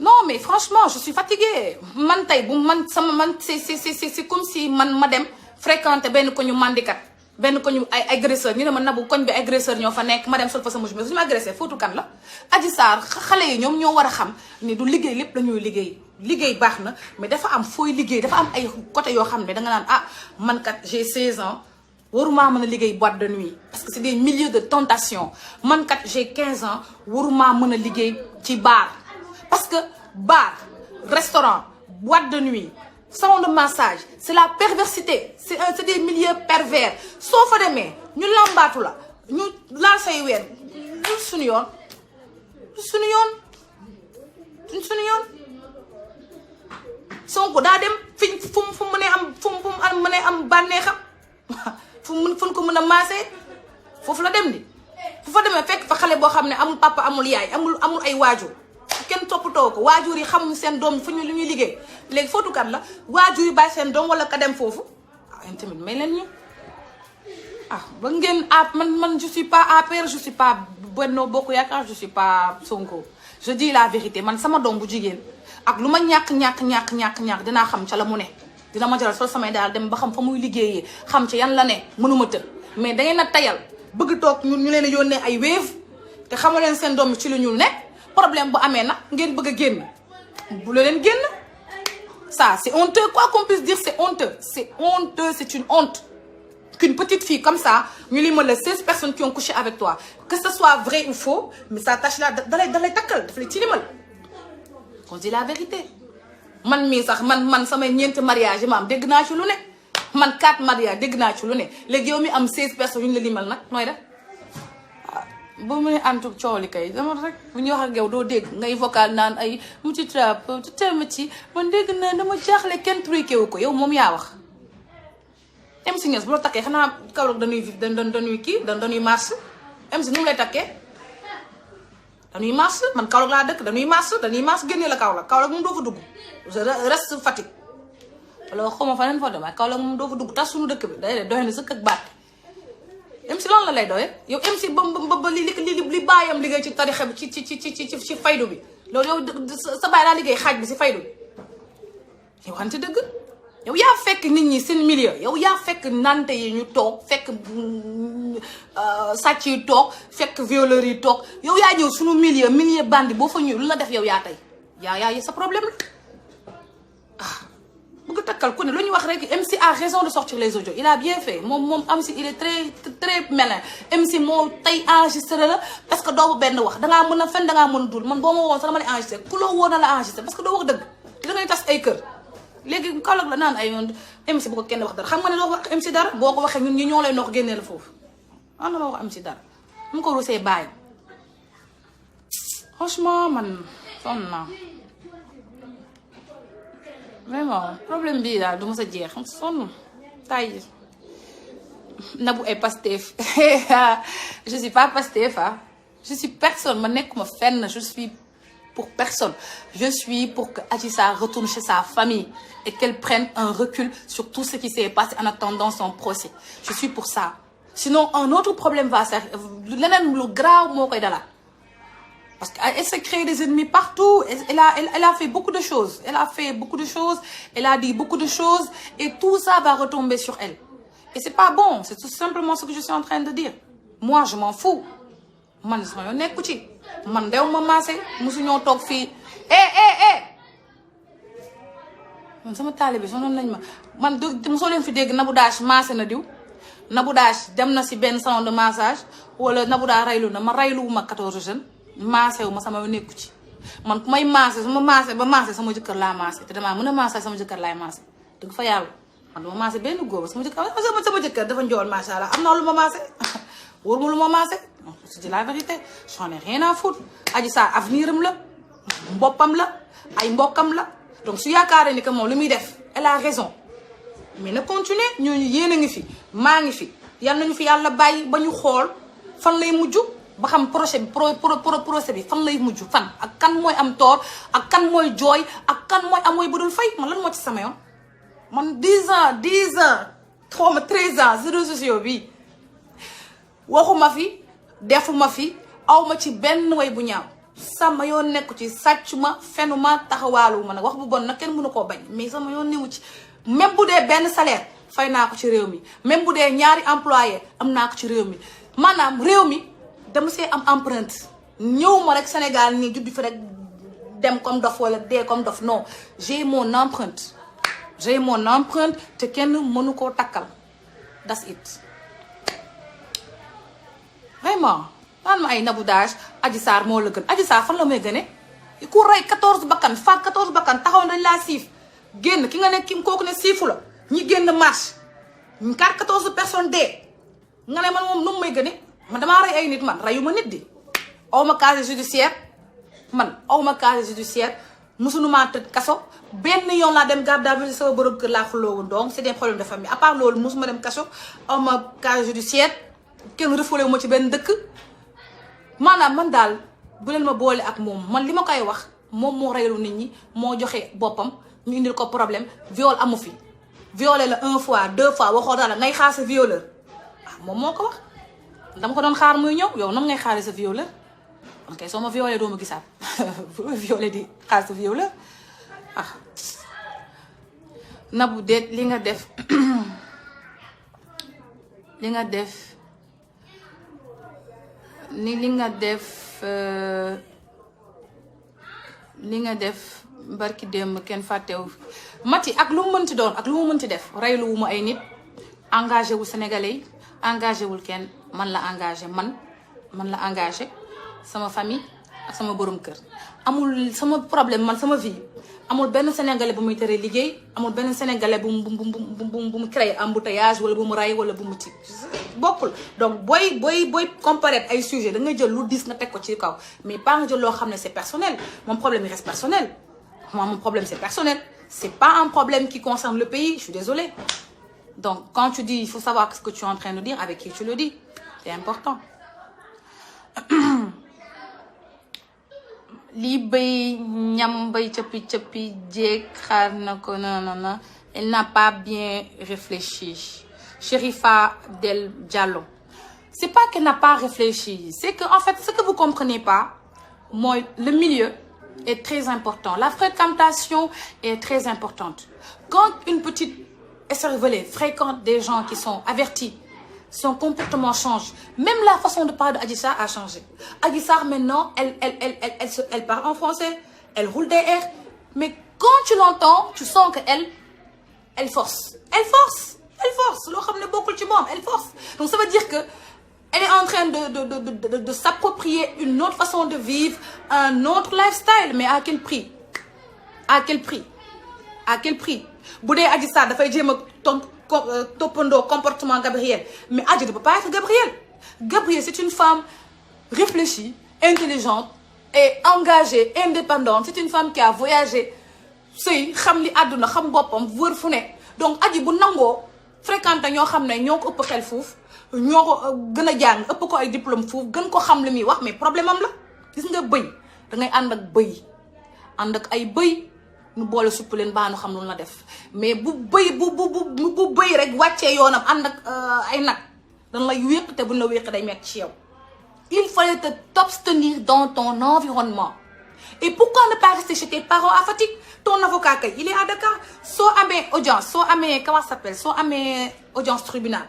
non mais franchement je suis fatiguée man tey bu man sama man c'est comme si man ma dem fréquenter benn ko ñu mandikat benn ko ñu ay agresseur ñu ne ma Nabou koñ bi agresseur ñoo fa nekk ma dem sol fa sama jume suñu ma agressé footu kan la Adji Sarr xale yi ñoom ñoo war a xam ni du liggéey lépp la ñuy liggéey baax na mais dafa am fooy liggéey dafa am ay côté yoo xam ne danga naan ah man kat j'ai 16 ans waruma mën a liggéey boîte de nuit parce que c'est des milieux de tentation man kat j'ai 15 ans waruma mën a liggéey ci bar parce que bar restaurant boîte de nuit salon de massage c'est la perversité c'est des milieux pervers soo fa demee ñu lambaatu la ñu laal say weer lu suñu yoon suñu yoon suñu yoon. Sonko daa dem fu mu mënee am fu mu mënee am bànneexam fu mu ko mën a maasee foofu la dem di fu fa demee fekk fa xale boo xam ne amul papa amul yaay amul ay waajur kenn toppatoo ko waajur yi xamuñ seen doom fu ñu lu ñuy liggéey léegi footukat la waajur yi bàyyi seen doom wala ka dem foofu yéen tamit may leen ñu ba ngeen man je suis pas APR, je suis pas Benno Bokk Yaakaar, je suis pas Sonko. Je dis la vérité, man sama doom bu jigéen ak lu ma ñàkk dinaa xam ca la mu ne dina ma jaral sol samay daal dem ba xam fa muy liggéeyee xam ca yan la ne mënuma të mais da ngeen a tayal bëgg toog ñun ñu leen a yónnee ay Wave te xamu leen seen doom ci lu ñu ne problème bu amee nag ngeen bëgg a génn bu leen génn ça c'est honteux, quoi qu'on puisse dire, c'est honteux, c'est une honte qu'une petite fille comme ça ñu limal la 16 personnes qui ont couché avec toi, que ce soit vrai ou faux, mais ça tâche là dalay takkal daf lay tilimal. On dit la vérité. Man mii sax man samay ñeenti mariage ma am dégg naa ci lu ne man 4 mariage dégg naa ci lu ne léegi yow mi am 16 personnes yu ñu la limal nag nooy def bu mu ne antu coow li kay dama rek bu ñuy wax ak yow doo dégg ngay vocal naan ay mu ci trap tu teel ci man dégg naa dama jaaxle kenn truqué wu ko yow moom yaa wax. MC Niass bu la takkee xanaa Kaolack dañuy marche MC nu mu lay takkee dañuy marche man Kaolack laa dëkk dañuy marche génnee la Kaolack moom doo fa dugg reste Fatick wala xaw ma fa neen fa dem waaye Kaolack moom doo fa dugg tas suñu dëkk bi day doy na sëkk ak baat MC lan la lay doyee yow MC ba li baayam liggéey ci tarixa bi ci faydu bi loolu yow sa baay daa liggéey xaaj bi si faydu bi yow waxante dëgg yow yaa fekk nit ñi seen milieu yow yaa fekk nante yi ñu toog fekk sàcc yi toog fekk violeurs yi toog yow yaa ñëw suñu milieu bandi boo fa ñëw lu la def yow yaa tey yaa sa problème la bëgg takkal ku ne lu ñu wax rek MC a raison de sortir les audios il a bien fait moom MC il est très malin MC moo tey enregistré la parce que doo benn wax dangaa mën a fen dangaa mën a dul man boo ma woon sax dama lay enregistré ku loo woon na la enregistré parce que doo wax dëgg da ngay tas ay kër léegi Kaolack la naan ay MC bu ko kenn wax dara xam nga ne doo wax MC dara boo ko waxee ñun ñi ñoo lay nox génnee la foofu am na ma wax MC dara mu ko rusee bàyyi franchement man sonn naa vraiment problème bii daal du ma sa jeex sonn tay Nabou ay Pastef je suis pas Pastef je suis personne ma nekkuma fenn je suis pour personne. Je suis pour que Adji Sarr retourne chez sa famille et qu'elle prenne un recul sur tout ce qui s'est passé en attendant son procès. Je suis pour ça. Sinon, un autre problème va s'arriver. Leneen lu grave moo koy dalaat. Parce qu'elle s'est créé des ennemis partout. Elle a fait beaucoup de choses. Elle a dit beaucoup de choses. Et tout ça va retomber sur elle. Et c'est pas bon. C'est tout simplement ce que je suis en train de dire. Moi, je m'en fous. Man sama yoon nekku ci. Man dew ma maase musu ñoo toog fii man sama taalibe sonoon nañ man mosoo leen fi dégg Nabou Dash maase na diw Nabou Dash dem na si benn salon de massage wala Nabou Dash raylu na ma rayluwuma 14 jeunes maase wu ma sama nekku ci man ku may maase su ma maase ba maase sama jëkkër laa maase te damaa mën a maase sama jëkkër laay maase dëgg fa yàlla man duma maase benn góor sama jëkkër dafa njool macha allah am na lu ma maase wóor ma lu ma maase non c'est la vérité j'en ai rien à foutre Adji Sarr avenir am la boppam la ay mbokkam la donc su yaakaaree ni que moom li muy def elle a raison mais na continuer ñooñu yéen a ngi fi maa ngi fi yal nañu fi yàlla bàyyi ba ñu xool fan lay mujj ba xam procès bi fan lay mujj fan ak kan mooy am tort ak kan mooy jooy ak kan mooy am mooy bu dul fay man lan moo ci sama yoon man 10 ans xaw ma 13 ans réseaux sociaux bi waxuma fi defuma fi awma ci benn way bu ñaaw sama yoon nekku ci sàccuma fenuma taxawaaluwuma nag wax bu bon nag kenn mënu koo bañ mais sama yoon newu ci même bu dee benn salaire fay naa ko ci réew mi même bu dee ñaari employé am naa ko ci réew mi maanaam réew mi dama see am empreinte ñëw ma rek Sénégal nii juddu fi rek dem comme dof wala dee comme dof non j'ai mon empreinte te kenn mënu koo takkal that's it vraiment naan ma ay Nabou Dash Adji Sarr moo la gën Adji Sarr fan la may gëne ku rey 14 bakkan faat 14 bakkan taxaw dañ laa siif génn ki nga ne ki kooku ne siifu la ñi génn marche 14 personnes dee nga ne man moom nu mu may gëne man damaa rey ay nit man reyu ma nit di aw ma casier judiciaire man awma casier judiciaire musunumaa tëj kaso benn yoon laa dem garde à vue sama borom kër laa xuloowu donc c'est des problèmes de famille à part loolu musuma dem kaso awma casier judiciaire kenn refoulé wu ma ci benn dëkk maanaam man daal bu leen ma boole ak moom man li ma koy wax moom moo reylu nit ñi moo joxe boppam ñu indil ko problème viol amu fi violé la 1 fois 2 fois waxoo dara ngay xaar sa violeur moom moo ko wax dama ko doon xaar muy ñëw yow nam ngay xaaree sa violeur kon kay soo ma violé doo ma gisaat violé di xaar sa violeur Nabou déet li nga def li nga def barki démb kenn fàttewu Mati ak lu mu mënti doon ak lu mu mënti def reylu wu ma ay nit engagé wu sénégalais yi engagé wul kenn man la engagé man la engagé sama famille ak sama borom kër amul sama problème man sama vie amul benn sénégalais bu muy tere liggéey amul benn sénégalais bu mu créé embouteillage wala bu mu rey wala bu mu ci bokkul donc booy comparer ay sujet da ngay jël lu dis nga teg ko ci kaw mais pas nga jël loo xam ne c'est personnel mon problème il reste personnel moi mon problème c'est personnel c'est pas un problème qui concerne le pays je suis désolée donc quand tu dis il faut savoir ce que tu es en train de dire avec qui tu le dis c'est important lii bay ñam bay cëppi jéeg xaar na ko non elle n'a pas bien réfléchi Chérifa Del Diallo c'est pas qu'elle n'a pas réfléchi c'est que en fait ce que vous comprenez pas mooy le milieu est très important la fréquentation est très importante quand une petite écervelée fréquente des gens qui sont avertis son comportement change. Même la façon de parler d'Adji Sarr a changé. Adji Sarr, maintenant, elle parle en français, elle roule des airs. Mais quand tu l'entends, tu sens qu'elle force. Elle force. Elle force. Donc ça veut dire que elle est en train de s'approprier une autre façon de vivre, un autre lifestyle. Mais à quel prix? À quel prix? Bu dee Adji Sarr dafay jéem a toppandoo comportement Gabriel mais Adji ne peut pas être Gabriel c'est une femme réfléchie intelligente et engagée indépendante c'est une femme qui a voyagé sëy xam li àdduna xam boppam wër fu ne donc Adji bu nangoo fréquenté ñoo xam ne ñoo ko ëpp xel fuuf ñoo ko gën a jàng ëpp ko ay diplôme fuuf gën ko xam li muy wax mais problème am la gis nga bëy dangay ànd ak ay bëy nu boole supp leen baanu xam lu la def mais bu bëy rek wàccee yoonam ànd ak ay nag dañ lay wéq te buñ la wéq day metti ci yow il fallait t'abstenir dans ton environnement et pourquoi ne pas rester chez tes parents à Fatick ton avocat kay il est à Dakar soo amee audience soo amee comment ça s'appelle soo amee audience tribunal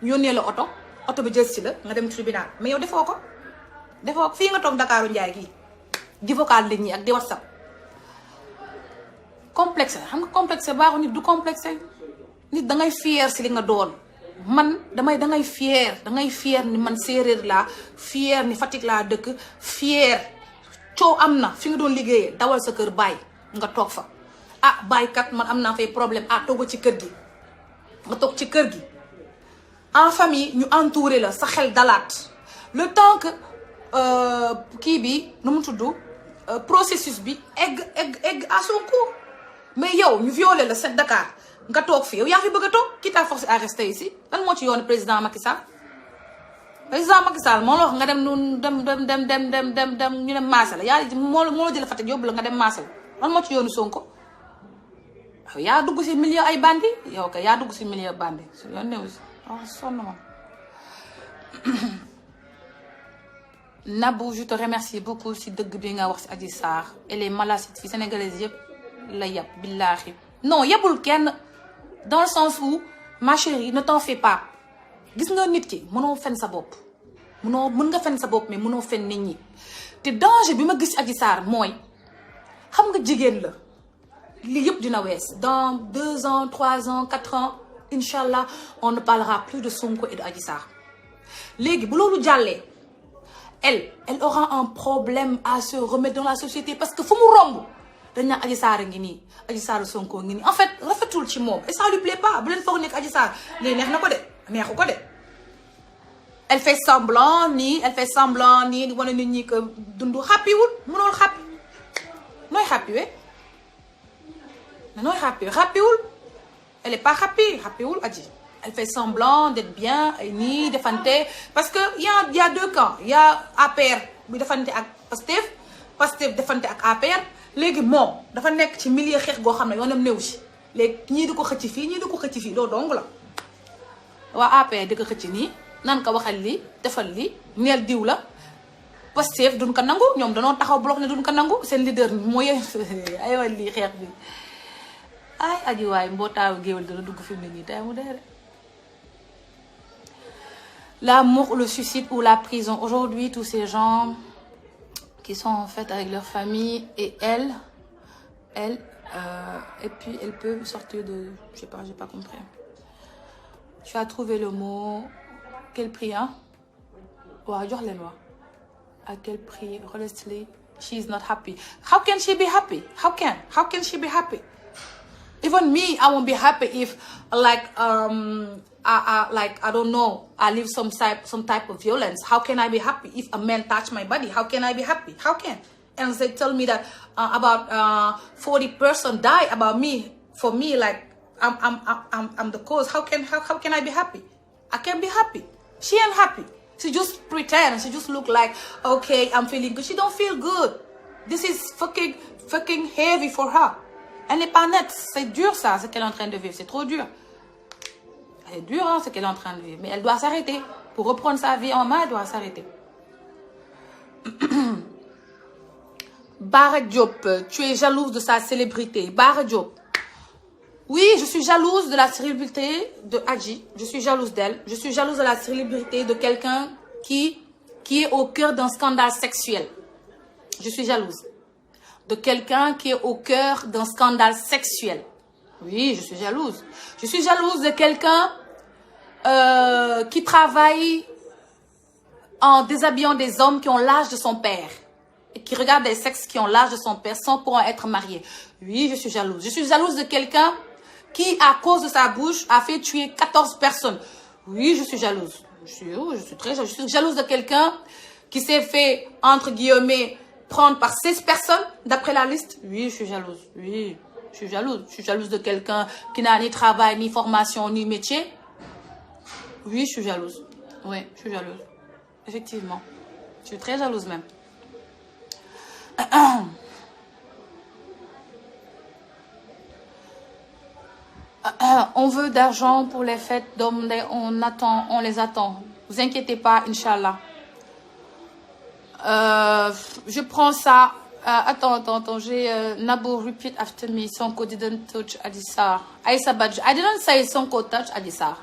yónnee la oto bi jël si la nga dem tribunal mais yow defoo ko fii nga toog Dakaaru Njaay gii di vocal nit ñi ak di WhatsApp complexe xam nga complexe baaxu nit du complexe nit dangay fier si li nga doon man dangay fier ni man séeréer laa fier ni Fatick laa dëkk fier coow am na fi nga doon liggéeyee dawal sa kër baay nga toog fa baay kat man am naa fay problème tooga ci kër gi nga toog ci kër gi en famille ñu entouré la sa xel dalaat le temps que kii bi nu mu tudd processus bi egg à son cours mais yow ñu violé la set Dakar nga toog fi yow yaa fi bëgg a toog qui t'a forcé à rester ici lan moo ci yoonu président Macky Sall moo la wax nga dem ñu dem maase la yaa moo la jël Fatick yóbbu la nga dem maase la lan moo ci yoonu Sonko yaa dugg si milieu ay bandi yow kay yaa dugg si milieu bandi su yoon néew si sonn moom Nabou je te remercie beaucoup si dëgg bi nga wax si Adji Sarr elle est malade fi sénégalaise yëpp la yab billaahi non yabul kenn dans le sens où ma chérie ne t'en fais pas gis nga nit ki mënoo fen sa bopp mën nga fen sa bopp mais mënoo fen nit ñi te danger bi ma gis Adji Sarr mooy xam nga jigéen la lii yëpp dina wees dans 2 ans 3 ans 4 ans inchallah on ne parlera plus de Sonko et de Adji Sarr léegi bu loolu jàllee elle aura un problème à se remettre dans la société parce que fu mu romb dañ naan Adji Sarr ngi nii Adji Sarr Sonko ngi nii en fait rafetul ci moom et ça lui plaît pas bu leen foog nekk Adji Sarr lii neex na ko de neexu ko de elle fait semblant nii elle fait semblant nii di wane nit ñi que dundu happy wul mënul happy nooy happy we nooy happy wul elle est pas happy wul Adji elle fait semblant d'être bien ay nii defante parce que y a deux camps y a APR bi defante ak Pastef defante ak APR léegi moom dafa nekk ci milieu xeex goo xam ne yoonam néew ci léegi ñii di ko xëcc fii ñii di ko xëcc fii doo dong la waa APR di ko xëcc nii nan ko waxal li defal li neel diw la Pastef duñ ko nangu ñoom danoo taxaw bloc ne duñ ko nangu seen leader mooy aywa lii xeex bi ay Adji waay mbootaawu géwél dana dugg fi mu ne nii tey mu dee la mort ou le suicide ou la prison aujourd'hui tous ces gens qui sont en fait avec leur famille et elle et puis elle peut sortir de je sais pas j'ai pas compris tu as trouvé le mot quel prix hein waaw jox leen wax à quel prix honestly she is not happy how can she be happy how can she be happy even me I won't be happy if like I don't know I live some type of violence how can I be happy if a man touch my body how can I be happy how can and they tell me that about 40 person die about me for me like I'm the cause how can I be happy I can't be happy she ain't happy she just pretend she just look like okay I'm feeling good she don't feel good this is fucking heavy for her elle n'est pas nette c'est dur ça ce qu'elle est en train de vivre c'est trop dur c'est dur hein, ce qu'elle est en train de vivre mais elle doit s'arrêter pour reprendre sa vie en main elle doit s'arrêter Bara Diop tu es jalouse de sa célébrité Bara Diop oui je suis jalouse de la célébrité de Adji je suis jalouse d'elle je suis jalouse de la célébrité de quelqu'un qui est au cœur d'un scandale sexuel je suis jalouse de quelqu'un qui est au cœur d'un scandale sexuel oui je suis jalouse de quelqu'un qui travaille en déshabillant des hommes qui ont l'âge de son père et qui regarde des sexes qui ont l'âge de son père sans pouvoir être mariés oui je suis jalouse de quelqu'un qui à cause de sa bouche a fait tuer 14 personnes oui je suis jalouse je suis jalouse de quelqu'un qui s'est fait entre guillemets prendre par 16 personnes d'après la liste oui je suis jalouse je suis jalouse de quelqu'un qui n'a ni travail ni formation ni métier oui je suis jalouse effectivement je suis très jalouse même on veut d'argent pour les fêtes d'hommes on les attend vous inquiétez pas Inch'Allah je prends ça attends j'ai Nabo repeat after me Sonko didn't touch Adji Sarr Aïssa Badji I didn't say Sonko touch Adji Sarr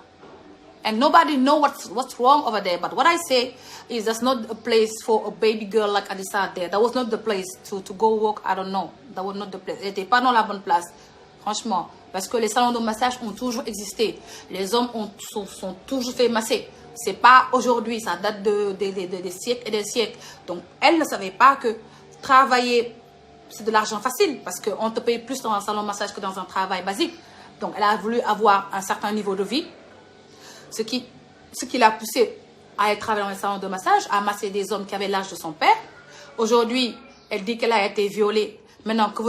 and nobody know what's wrong over there but what I say is that's not a place for a baby girl like Adji Sarr there that was not the place to go walk I don't know that was not the place elle était pas dans la bonne place franchement parce que les salons de massage ont toujours existé les hommes sont toujours fait masser c'est pas aujourd'hui ça date des siècles et des siècles donc elle ne savait pas que travailler c'est de l'argent facile parce que on te paye plus dans un salon de massage que dans un travail basique donc elle a voulu avoir un certain niveau de vie ce qui l'a poussée à aller travailler dans un salon de massage à masser des hommes qui avaient l'âge de son père aujourd'hui elle dit qu'elle a été violée maintenant que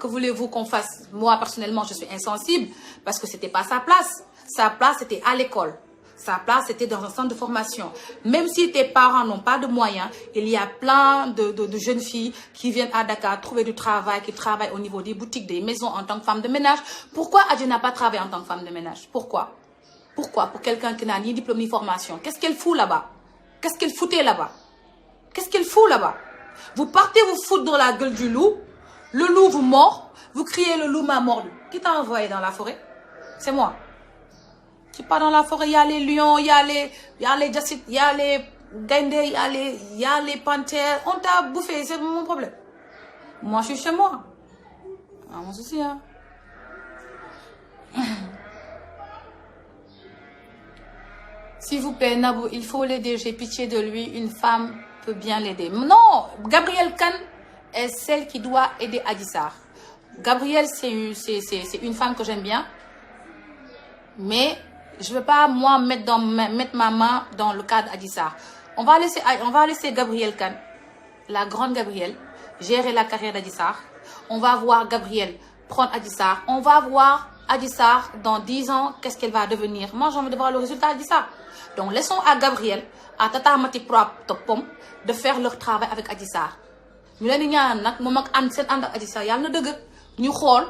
voulez-vous qu'on fasse moi personnellement je suis insensible parce que c'était pas sa place c'était à l'école sa place c'était dans un centre de formation même si tes parents n'ont pas de moyens il y a plein de jeunes filles qui viennent à Dakar trouver du travail qui travaillent au niveau des boutiques des maisons en tant que femme de ménage pourquoi Adji n'a pas travaillé en tant que femme de ménage pourquoi pour quelqu'un qui n'a ni diplôme ni formation qu'est-ce qu'elle fout là-bas qu'est-ce qu'elle foutait là-bas vous partez vous foutre dans la gueule du loup le loup vous mord vous criez le loup m'a mordu qui t'a envoyé dans la forêt c'est moi tu pars dans la forêt il y a les lions il y a les jassites il y a les gaynde il y a les panthères on t'a bouffé c'est mon problème moi je suis chez moi mon souci hein s'il vous plaît Nabou il faut l'aider j'ai pitié de lui une femme peut bien l'aider non Gabrielle Kane est celle qui doit aider Adji Sarr Gabrielle c'est une femme que j'aime bien mais Je veux pas, moi, mettre ma main dans le cas d'Adji Sarr. On va laisser Gabrielle Kane, la grande Gabrielle, gérer la carrière d'Adji Sarr. On va voir Gabrielle prendre Adji Sarr. On va voir Adji Sarr dans 10 ans, qu'est-ce qu'elle va devenir. Moi, j'ai envie de voir le résultat d'Adji Sarr. Donc, laissons à Gabrielle, à Tata Mati Pom, de faire leur travail avec Adji Sarr. Ñu leen di ñaan nag moom ak ànd seen ànd ak Adji Sarr yàlla na dëgg ñu xool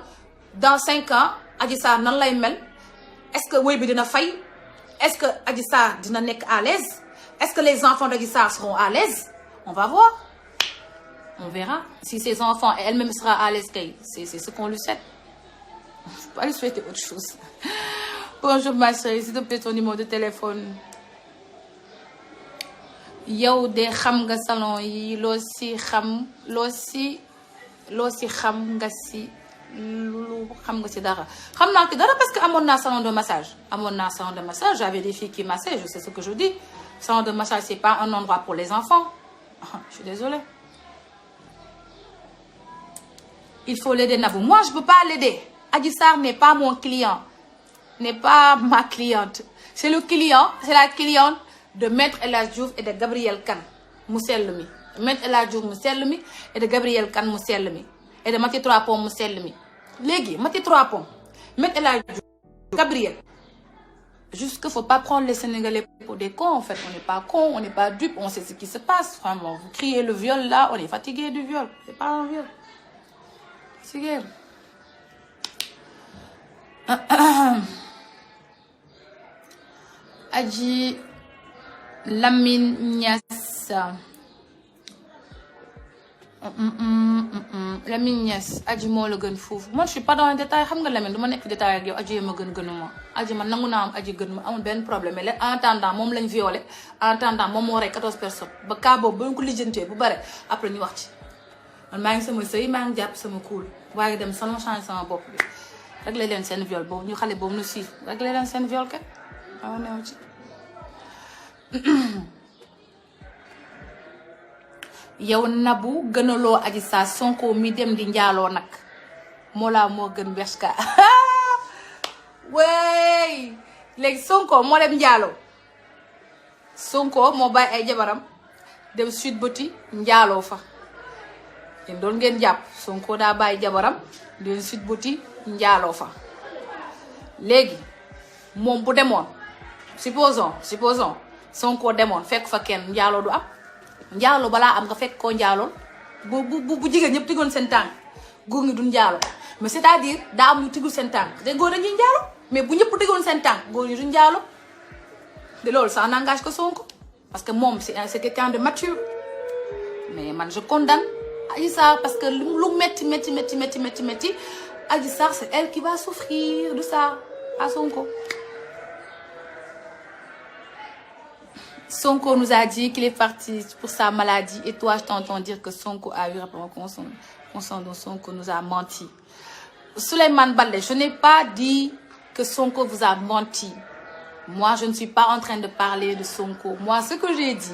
dans 5 ans Adji Sarr nan lay mel est-ce que wéy bi dina fay est-ce que Adji Sarr dina nekk à l'aise est-ce que les enfants d'Adji Sarr seront à l'aise on va voir on verra si ses enfants et elle-même sera à l'aise kay c'est ce qu'on lui souhaite je peux pas lui souhaiter autre chose. Bonjour ma chérie s'il te plaît ton numéro de téléphone. yow de xam nga salon yi loo si xam nga si xam nga si dara xam naa ki dara parce que amoon naa salon de massage j'avais des filles qui massaient je sais ce que je dis salon de massage c'est pas un endroit pour les enfants je suis désolée il faut l'aider Nabou moi je peux pas l'aider Adji Sarr n'est pas mon client n'est pas ma cliente c'est la cliente de Maître El Hadji Diouf et de Gabrielle Kane mu sell mi Maître El Hadji Diouf mu sell mi et de Gabrielle Kane mu sell mi et de Mati Trois Pommes mu sell mi léegi Mati Trois Pommes Maître El Hadji Diouf Gabrielle juste qu'il faut pas prendre les Sénégalais pour des cons en fait on n'est pas cons on n'est pas dupes on sait ce qui se passe vraiment vous criez le viol là on est fatigué du viol c'est pas un viol fatigué Adji Lamine Niass Lamine Niass Adji moo la gën foofu moi je suis pas dans les détails xam nga Lamine du ma nekk détail ak yow Adji ma gënuma Adji man nangu naa am Adji gën ma amul benn problème mais en attendant moom lañ violé en attendant moom moo rey 14 personnes ba cas boobu ba ñu ko lijjantee bu bare après ñu wax ci man maa ngi sama sëy maa ngi jàpp sama kuul waaye dem salon change sama bopp bi réglé leen seen viol boobu ñu xale boobu nu siif réglé leen seen viol kat waaw neew ci yow Nabou gënaloo Adji Sarr Sonko mi dem di njaaloo nag moo gën Bershka wey léegi Sonko moo dem njaaloo Sonko moo bàyyi ay jabaram dem Sweet Beauty njaaloo fa yéen doon ngeen jàpp Sonko daa bàyyi jabaram dem Sweet Beauty njaaloo fa léegi moom bu demoon supposons Sonko demoon fekk fa kenn njaaloo du am njaaloo balaa am nga fekk koo njaaloon bu jigéen ñëpp tigoon seen tànk góor ñi duñ njaaloo mais c'est-à-dire daa am ñu tigul seen tànk te góor dañuy njaaloo mais bu ñëpp tigoon seen tànk góor ñi duñ njaaloo de loolu ça n'engage que Sonko parce que moom c'est quelqu'un de mature mais man je condamne Adji Sarr parce que lu métti Adji Sarr c'est elle qui va souffrir de ça à Sonko. Sonko nous a dit qu'il est parti pour sa maladie et toi je t'entends dire que Sonko a eu rapport consent dont Sonko nous a menti. Souleymane Baldé, je n'ai pas dit que Sonko vous a menti. Moi, je ne suis pas en train de parler de Sonko. Moi, ce que j'ai dit,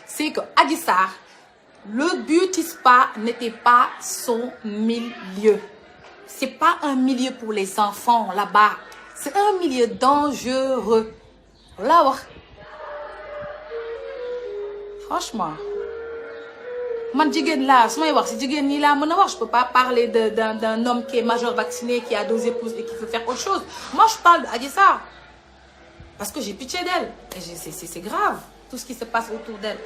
c'est que Adji Sarr, le beauty spa n'était pas son milieu. C'est pas un milieu pour les enfants là-bas. C'est un milieu dangereux. Là, franchement, man jigéen laa su may wax si jigéen ñi laa mën a wax je peux pas parler d'un homme qui est majeur vacciné qui a 2 épouses et qui veut faire autre chose. Moi, je parle d'Adji Sarr parce que j'ai pitié d'elle et c'est grave tout ce qui se passe autour d'elle.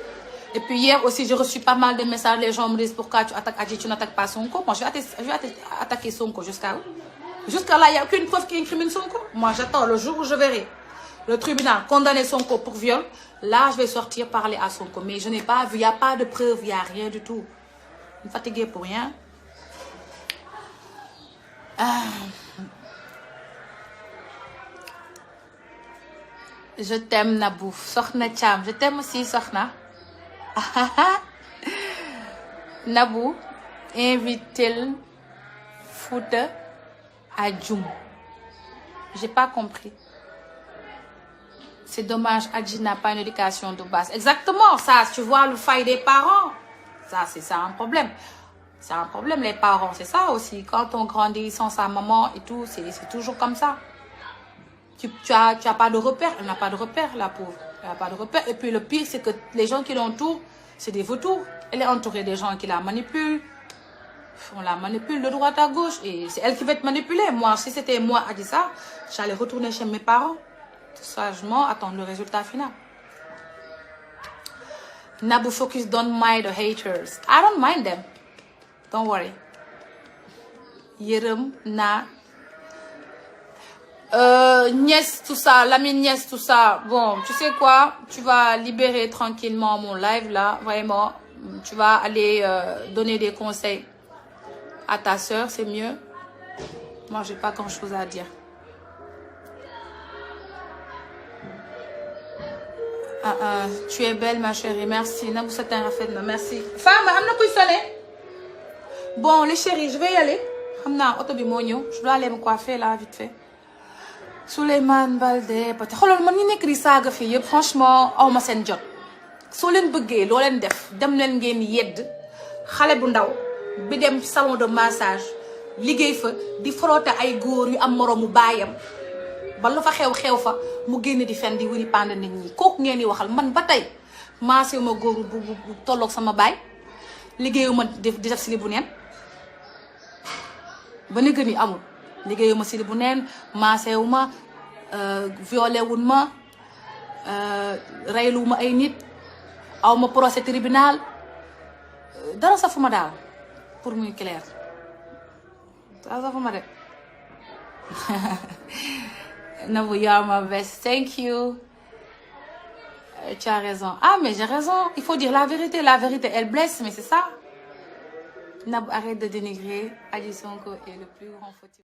Et puis hier aussi, j'ai reçu pas mal de messages. Les gens me disent pourquoi tu attaques Adji, tu n'attaques pas Sonko. Moi, je vais attaquer Sonko jusqu'à où? Jusqu'à là, il n'y a aucune preuve qui incrimine Sonko. Moi, j'attends le jour où je verrai le tribunal condamner Sonko pour viol. Là, je vais sortir parler à Sonko. Mais je n'ai pas vu, il n'y a pas de preuve, il n'y a rien du tout. Je suis fatiguée pour rien. Je t'aime, Nabou. Sokhna Thiam. Je t'aime aussi, Sokhna. Nabou, invite-t-il Fouta à Djoum? J'ai pas compris. C'est dommage, Adji n'a pas une éducation de base. Exactement, ça, tu vois le faille des parents. Ça, c'est ça un problème. C'est un problème, les parents. C'est ça aussi. Quand on grandit sans sa maman et tout, c'est toujours comme ça. tu as pas de repère. Elle n'a pas de repère, la pauvre. Elle n'a pas de repère. Et puis le pire, c'est que les gens qui l'entourent, c'est des vautours. Elle est entourée des gens qui la manipulent. On la manipule de droite à gauche. Et c'est elle qui va être manipulée. Moi, si c'était moi à dire ça, j'allais retourner chez mes parents. Sagement, attendre le résultat final. Nabou focus, don't mind the haters. I don't mind them. Don't worry. Yérem, Na. Nièce, tout ça, Lamine Nièce, tout ça. Bon, tu sais quoi? Tu vas libérer tranquillement mon live là, vraiment. Tu vas aller donner des conseils à ta soeur, c'est mieux. Moi, j'ai pas grand chose à dire. Tu es belle, ma chérie, merci. Nabou Satin Rafet, merci. Femme, am na kuy sonné. Bon, les chéris, je vais y aller. Xam naa oto bi moo ñëw. Je dois aller me coiffer là, vite fait. Souleymane Balde Pate xoolal man ñi nekk di saaga fii yëpp franchement aw ma seen jot. Soo leen bëggee loo leen def dem leen ngeen yedd xale bu ndaw bi dem salon de massage liggéey fa di frotter ay góor yu am moroomu baayam ba lu fa xew fa mu génn di fen di wuri pande nit ñi kooku ngeen di waxal man ba tey maasé ma góor bu tolloog sama baay liggéeyuma di def si li bu neen ba ni gën yi amul liggéeyuma si li bu neen maasé wu ma violé wun ma reylu ma ay nit aw ma procès tribunal dara safuma daal pour muy clair dara safuma de Nabou, you are my best. Thank you. Tu as raison. Ah, mais j'ai raison. Il faut dire la vérité. La vérité, elle blesse, mais c'est ça. Nabou, arrête de dénigrer. Adji Sonko est le plus grand fautif.